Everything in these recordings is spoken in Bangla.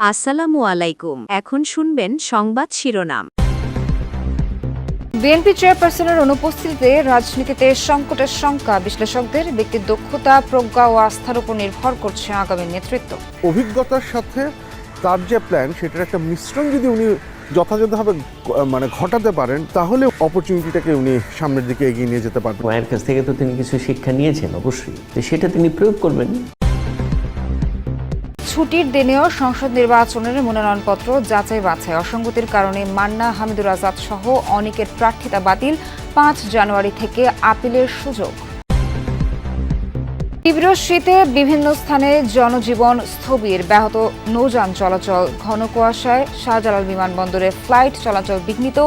আসসালামু আলাইকুম। এখন শুনবেন সংবাদ শিরোনাম। বিএনপি চেয়ারপারসনের অনুপস্থিতিতে রাজনীতিতে সংকটের শঙ্কা, বিশ্লেষকদের ব্যক্তির দক্ষতা, প্রজ্ঞা ও আস্থার উপর নির্ভর করছে আগামী নেতৃত্ব। অভিজ্ঞতার সাথে তার যে প্ল্যান সেটার একটা মিশ্রণ যদি উনি যথাযথভাবে ঘটাতে পারেন, তাহলে অপরচুনিটিটাকে উনি সামনের দিকে এগিয়ে নিয়ে যেতে পারবেন। মায়ের কাছ থেকে তো তিনি কিছু শিক্ষা নিয়েছেন, অবশ্যই সেটা তিনি প্রয়োগ করবেন। ছুটির দিনেও সংসদ নির্বাচনের মনোনয়নপত্র যাচাই বাছাই, অসঙ্গতির কারণে মান্না, হামিদুর আজাদ সহ অনেকের প্রার্থিতা বাতিল। 5 জানুয়ারি থেকে আপিলের সুযোগ। তীব্র শীতে বিভিন্ন স্থানে জনজীবন স্থবির, ব্যাহত নৌযান চলাচল, ঘন কুয়াশায় শাহজালাল বিমানবন্দরে ফ্লাইট চলাচল বিঘ্নিত,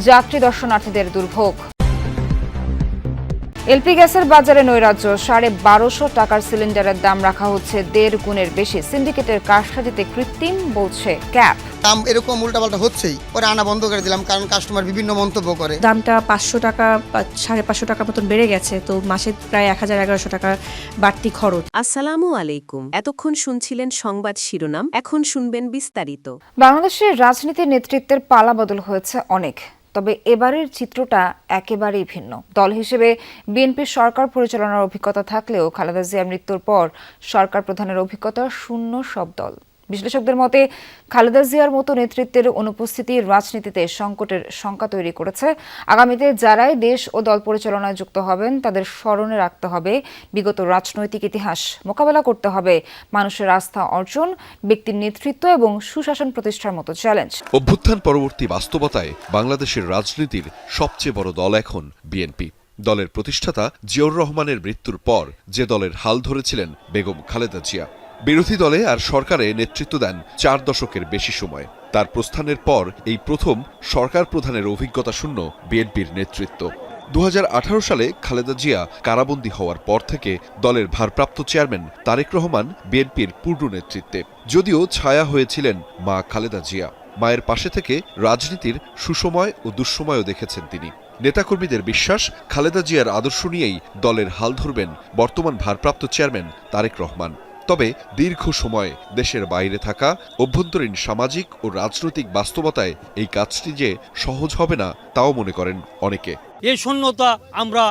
যাত্রী দর্শনার্থীদের দুর্ভোগ। এলপি গ্যাসের বাজারে নৈরাজ্য, 1250 টাকার সিলিন্ডারের দাম রাখা হচ্ছে 1.5 গুণের বেশি। সিন্ডিকেটের কারসাজিতে কৃত্রিম বলছে ক্যাপ। দাম এরকম উল্টাপাল্টা হচ্ছেই, পরে আনা বন্ধ করে দিলাম, কারণ কাস্টমার বিভিন্ন মন্তব্য করে। দামটা 500 টাকা 550 টাকা মতন বেড়ে গেছে, তো মাসে প্রায় 1000-1100 টাকা বাড়তি খরচ। আসসালামু আলাইকুম। এতক্ষণ শুনছিলেন সংবাদ শিরোনাম, এখন শুনবেন বিস্তারিত। বাংলাদেশের রাজনীতির নেতৃত্বের পালাবদল হয়েছে অনেক, তবে এবারের চিত্রটা একেবারেই ভিন্ন। দল হিসেবে বিএনপির সরকার পরিচালনার অভিজ্ঞতা থাকলেও খালেদা জিয়ার মৃত্যুর পর সরকার প্রধানের অভিজ্ঞতা শূন্য সব দল। বিশ্লেষকদের মতে খালেদা জিয়ার মতো নেতৃত্বের অনুপস্থিতি রাজনীতিতে সংকটের শঙ্কা তৈরি করেছে। আগামীতে যারাই দেশ ও দল পরিচালনায় যুক্ত হবেন তাদের স্মরণে রাখতে হবে বিগত রাজনৈতিক ইতিহাস, মোকাবেলা করতে হবে মানুষের আস্থা অর্জন, ব্যক্তির নেতৃত্ব এবং সুশাসন প্রতিষ্ঠার মতো চ্যালেঞ্জ। অভ্যুত্থান পরবর্তী বাস্তবতায় বাংলাদেশের রাজনীতির সবচেয়ে বড় দল এখন বিএনপি। দলের প্রতিষ্ঠাতা জিয়াউর রহমানের মৃত্যুর পর যে দলের হাল ধরেছিলেন বেগম খালেদা জিয়া, বিরোধী দলে আর সরকারে নেতৃত্ব দেন 4 দশকের বেশি সময়। তার প্রস্থানের পর এই প্রথম সরকার প্রধানের অভিজ্ঞতা শূন্য বিএনপির নেতৃত্ব। 2018 সালে খালেদা জিয়া কারাবন্দী হওয়ার পর থেকে দলের ভারপ্রাপ্ত চেয়ারম্যান তারেক রহমান বিএনপির পূর্ণ নেতৃত্বে। যদিও ছায়া হয়েছিলেন মা খালেদা জিয়া, মায়ের পাশে থেকে রাজনীতির সুসময় ও দুঃসময়ও দেখেছেন তিনি। নেতাকর্মীদের বিশ্বাস, খালেদা জিয়ার আদর্শ নিয়েই দলের হাল ধরবেন বর্তমান ভারপ্রাপ্ত চেয়ারম্যান তারেক রহমান। তবে দীর্ঘ সময় দেশের বাইরে থাকা, অভ্যন্তরীণ সামাজিক ও রাজনৈতিক বাস্তবতায় এই কাজটি যে সহজ হবে না তাও মনে করেন অনেকে। এই শূন্যতা আমরা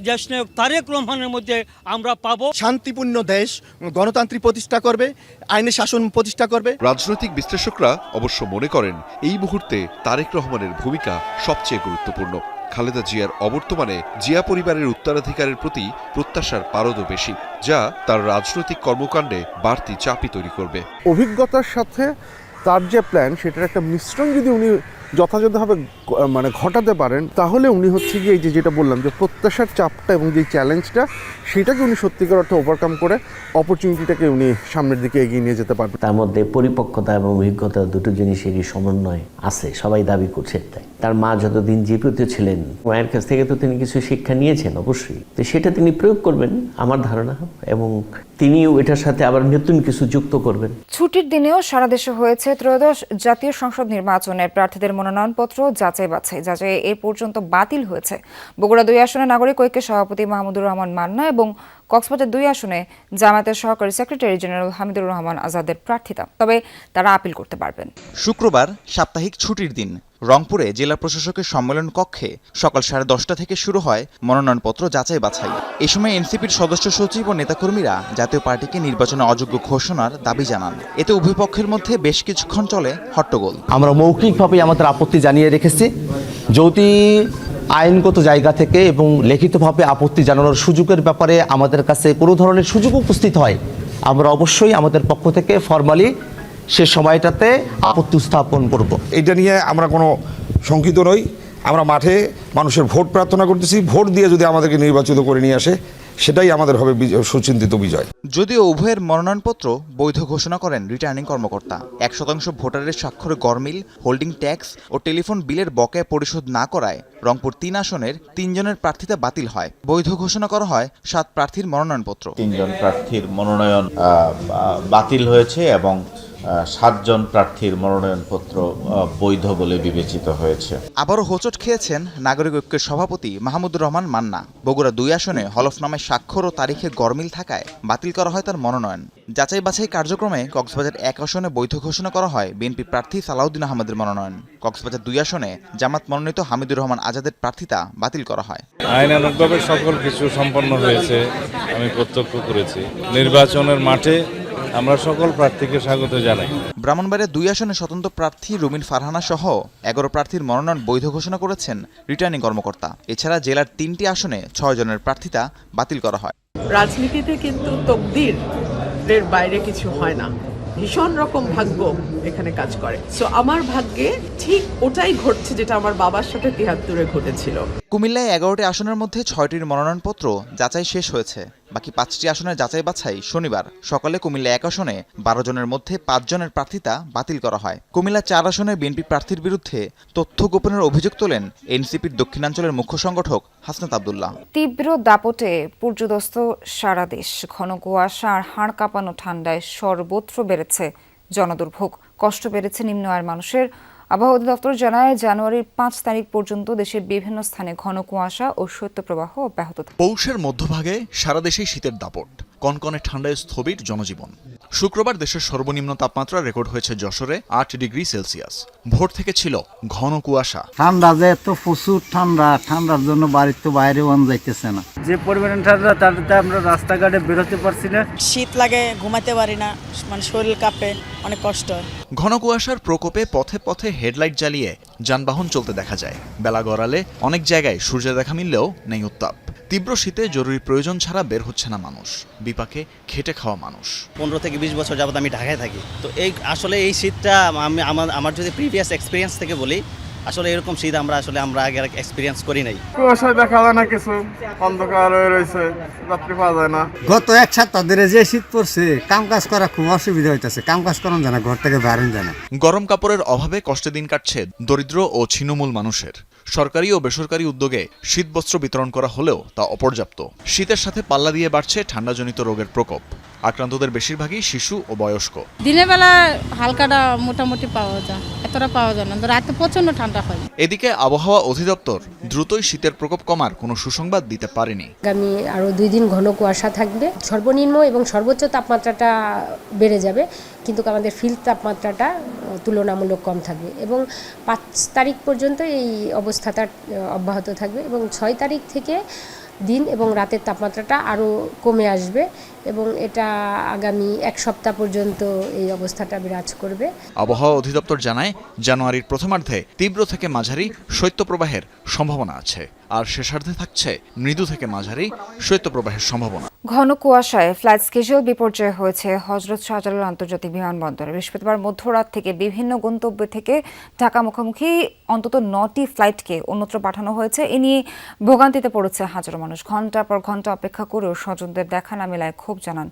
দেশনায়ক তারেক রহমানের মধ্যে আমরা পাবো। শান্তিপূর্ণ দেশ গণতান্ত্রিক প্রতিষ্ঠা করবে, আইনের শাসন প্রতিষ্ঠা করবে। রাজনৈতিক বিশ্লেষকরা অবশ্য মনে করেন এই মুহূর্তে তারেক রহমানের ভূমিকা সবচেয়ে গুরুত্বপূর্ণ। খালেদা জিয়ার অবর্তমানে জিয়া পরিবারের উত্তরাধিকারের প্রতি প্রত্যাশার পারদও বেশি, যা তার রাজনৈতিক কর্মকাণ্ডে বাড়তি চাপই তৈরি করবে। অভিজ্ঞতার সাথে তার যে প্ল্যান সেটার একটা মিশ্রণ যদি উনি যথাযথভাবে ঘটাতে পারেন, তাহলে উনি হচ্ছে গিয়ে এই যেটা বললাম যে প্রত্যাশার চাপটা এবং যে চ্যালেঞ্জটা, সেটাকে উনি সত্যিকার অর্থে ওভারকাম করে অপরচুনিটিটাকে উনি সামনের দিকে এগিয়ে নিয়ে যেতে পারবেন। তার মধ্যে পরিপক্কতা এবং অভিজ্ঞতা দুটো জিনিসেরই সমন্বয় আছে, সবাই দাবি করছেন তাই। তার মা যতদিন জীবিত ছিলেন, মায়ের কাছ থেকে তো তিনি কিছু শিক্ষা নিয়েছেন, অবশ্যই সেটা তিনি প্রয়োগ করবেন আমার ধারণা, এবং তিনিও এটার সাথে আবার নতুন কিছু যুক্ত করবেন। ছুটির দিনেও সারা দেশে হয়েছে ত্রয়োদশ জাতীয় সংসদ নির্বাচনের প্রার্থীদের মনোনয়নপত্র যাচাই বাছাই। এ পর্যন্ত বাতিল হয়েছে বগুড়া 2 আসনে নাগরিক ঐক্যের সভাপতি মাহমুদুর রহমান মান্না এবং কক্সবাজার 2 আসনে জামায়াতের সহকারী সেক্রেটারি জেনারেল হামিদুর রহমান আজাদের প্রার্থিতা, তবে তারা আপিল করতে পারবেন। শুক্রবার সাপ্তাহিক ছুটির দিন রংপুরে জেলা প্রশাসকের সম্মেলন কক্ষে সকাল 10:30 থেকে শুরু হয় মনোনয়নপত্র যাচাই বাছাই। এ সময় এনসিপির সদস্য সচিব ও নেতাকর্মীরা জাতীয় পার্টিকে নির্বাচনে অযোগ্য ঘোষণার দাবি জানান। এতে উভয় পক্ষের মধ্যে বেশ কিছুক্ষণ চলে হট্টগোল। আমরা মৌখিকভাবে আমাদের আপত্তি জানিয়ে রেখেছি, যদি আইনগত জায়গা থেকে এবং লিখিতভাবে আপত্তি জানানোর সুযোগের ব্যাপারে আমাদের কাছে কোনো ধরনের সুযোগ উপস্থিত হয়, আমরা অবশ্যই আমাদের পক্ষ থেকে ফরমালি সে সময়টাতে আপত্তি উত্থাপন করব। এটা নিয়ে আমরা কোনো শঙ্কিত নই। আমরা মাঠে মানুষের ভোট প্রার্থনা করতেছি, ভোট দিয়ে যদি আমাদেরকে নির্বাচিত করে নিয়ে আসে, সেটাই আমাদের হবে সুচিন্তিত বিজয়। যদিও উভয়ের মনোনয়নপত্র বৈধ ঘোষণা করেন রিটার্নিং কর্মকর্তা। 1% ভোটারের স্বাক্ষরে গড়মিল, হোল্ডিং ট্যাক্স ও টেলিফোন বিলের বকেয়া পরিশোধ না করায় রংপুর 3 আসনের 3 জনের প্রার্থিতা বাতিল হয়। বৈধ ঘোষণা করা হয় 7 প্রার্থীর মনোনয়নপত্র। 3 জন প্রার্থীর মনোনয়ন বাতিল হয়েছে এবং 7 জন প্রার্থীর মনোনয়নপত্র বৈধ বলে বিবেচিত হয়েছে। আবারও হোঁচট খেয়েছেন নাগরিক ঐক্যের সভাপতি মাহমুদুর রহমান মান্না। বগুড়া 2 আসনে হলফনামায় স্বাক্ষর ও তারিখে গরমিল থাকায় বাতিল করা হয় তার মনোনয়ন। যাচাই বাছাই কার্যক্রমে কক্সবাজার 1 আসনে বৈধ ঘোষণা করা হয় বিএনপি প্রার্থী সালাউদ্দিন আহমেদের মনোনয়ন। কক্সবাজার 2 আসনে জামাত মনোনীত হামিদুর রহমান আজাদের প্রার্থিতা বাতিল করা হয়। আইনানুগভাবে সকল কিছু সম্পন্ন হয়েছে, আমি প্রত্যক্ষ করেছি। নির্বাচনের মাঠে আমরা সকল প্রার্থীকে স্বাগত জানাই। ব্রাহ্মণবাড়িয়া 2 আসনে স্বতন্ত্র প্রার্থী রুমিন ফারহানা সহ 11 প্রার্থীর মনোনয়ন বৈধ ঘোষণা করেছেন রিটার্নিং কর্মকর্তা। এছাড়া জেলার 3টি আসনে 6 জনের প্রার্থিতা বাতিল করা হয়। রাজনীতিতে কিন্তু তকদিরের বাইরে কিছু হয় না, ভীষণ রকম ভাগ্য এখানে কাজ করে। সো আমার ভাগ্যে ঠিক ওটাই ঘটছে যেটা আমার বাবার সাথে 73-এ ঘটেছিল। কুমিল্লায় 11টি আসনের মধ্যে 6টির মনোনয়নপত্র যাচাই শেষ হয়েছে। বাকি 5টি আসনের যাচাই বাছাই শনিবার সকালে কুমিল্লা 1 আসনে 12 জনের মধ্যে 5 জনের প্রার্থিতা বাতিল করা হয়। কুমিল্লা 4 আসনে বিএনপি প্রার্থীর বিরুদ্ধে তথ্য গোপনের অভিযোগ তোলেন এনসিপির দক্ষিণাঞ্চলের মুখ্য সংগঠক হাসনাত আব্দুল্লাহ। তীব্র দাপটে পর্যদস্ত সারা দেশ। ঘন কুয়াশা আর হাড় কাঁপানো ঠান্ডায় সর্বত্র বেড়েছে জনদুর্ভোগ, কষ্ট বেড়েছে নিম্ন আয়ের মানুষের। আবহাওয়া অধিদপ্তর জানায় জানুয়ারির 5 তারিখ পর্যন্ত দেশের বিভিন্ন স্থানে ঘন কুয়াশা ও শৈত্যপ্রবাহ অব্যাহত থাকে। পৌষের মধ্যভাগে সারা দেশেই শীতের দাপট, কনকনে ঠান্ডায় স্থবির জনজীবন। শুক্রবার দেশের সর্বনিম্ন তাপমাত্রা রেকর্ড হয়েছে যশোরে 8 ডিগ্রি সেলসিয়াস। ভোর থেকে ছিল ঘন কুয়াশা। ঠান্ডা যে এত প্রচুর ঠান্ডার জন্য বাড়ির তো বাইরে মন যাইতেছে না। যে পরিমাণ ঠান্ডা তাতে আমরা রাস্তাঘাটে বেরোতে পারছি না, শীত লাগে, ঘুমাতে পারি না, মানে শরীর কাঁপে, অনেক কষ্ট হয়। ঘন কুয়াশার প্রকোপে পথে পথে হেডলাইট জ্বালিয়ে যানবাহন চলতে দেখা যায়। বেলা গড়ালে অনেক জায়গায় সূর্য দেখা মিললেও নেই উত্তাপ। তীব্র শীতে জরুরি প্রয়োজন ছাড়া বের হচ্ছে না মানুষ, বিপাকে খেটে খাওয়া মানুষ। 15 থেকে 20 বছর যাবত আমি ঢাকায় থাকি, তো আসলে এই শীতটা আমি আমার যদি প্রিভিয়াস এক্সপিরিয়েন্স থেকে বলি, আসলে এরকম শীত আমরা আগে এক্সপিরিয়েন্স করি নাই। কুয়াশায় দেখা যায় না, কিছু অন্ধকার হয়ে রয়েছে, রাত্রি পাওয়া যায় না। গত 1 সপ্তাহ ধরে যে শীত পড়ছে, কাম কাজ করা খুব অসুবিধা হইতেছে। কাম কাজ করান জানা, ঘর থেকে বেরোন জানা। গরম কাপড়ের অভাবে কষ্টে দিন কাটছে দরিদ্র ও ছিন্নমূল মানুষের। সরকারি ও বেসরকারি উদ্যোগে শীতবস্ত্র বিতরণ করা হলেও তা অপর্যাপ্ত। শীতের সাথে পাল্লা দিয়ে বাড়ছে ঠান্ডাজনিত রোগের প্রকোপ। আক্রান্তদের বেশিরভাগই শিশু ও বয়স্ক। দিনের বেলা হালকাটা মোটামুটি পাওয়া যায়, এতটা পাওয়া যায় না, রাতে প্রচন্ড ঠান্ডা হয়। এদিকে আবহাওয়া অধিদপ্তর দ্রুতই শীতের প্রকোপ কমার কোনো সুসংবাদ দিতে পারেনি। আগামী আরও 2 দিন ঘন কুয়াশা থাকবে, সর্বনিম্ন এবং সর্বোচ্চ তাপমাত্রাটা বেড়ে যাবে, কিন্তু আমাদের ফিল্ড তাপমাত্রাটা তুলনামূলক কম থাকবে এবং 5 তারিখ পর্যন্ত এই অবস্থাটা অব্যাহত থাকবে এবং 6 তারিখ থেকে দিন এবং রাতের তাপমাত্রাটা আরও কমে আসবে এবং এটা আগামী 1 সপ্তাহ পর্যন্ত এই অবস্থাটা বিরাজ করবে। আবহাওয়া অধিদপ্তর জানায় জানুয়ারির প্রথমার্ধে তীব্র থেকে মাঝারি শৈত্যপ্রবাহের সম্ভাবনা আছে, আর শেষার্ধে থাকছে মৃদু থেকে মাঝারি শৈত্যপ্রবাহের সম্ভাবনা। ঘন কুয়াশায় ফ্লাইট স্কেজুল বিপর্যয় হয়েছে হযরত শাহজালাল আন্তর্জাতিক বিমানবন্দরে। বৃহস্পতিবার মধ্যরাত থেকে বিভিন্ন গন্তব্য থেকে ঢাকা মুখোমুখি অন্তত 9টি ফ্লাইটকে অন্যত্র পাঠানো হয়েছে। এ নিয়ে ভোগান্তিতে পড়েছে হাজারো মানুষ। ঘণ্টার পর ঘণ্টা অপেক্ষা করেও স্বজনদের দেখা না মেলায় ক্ষোভ জানান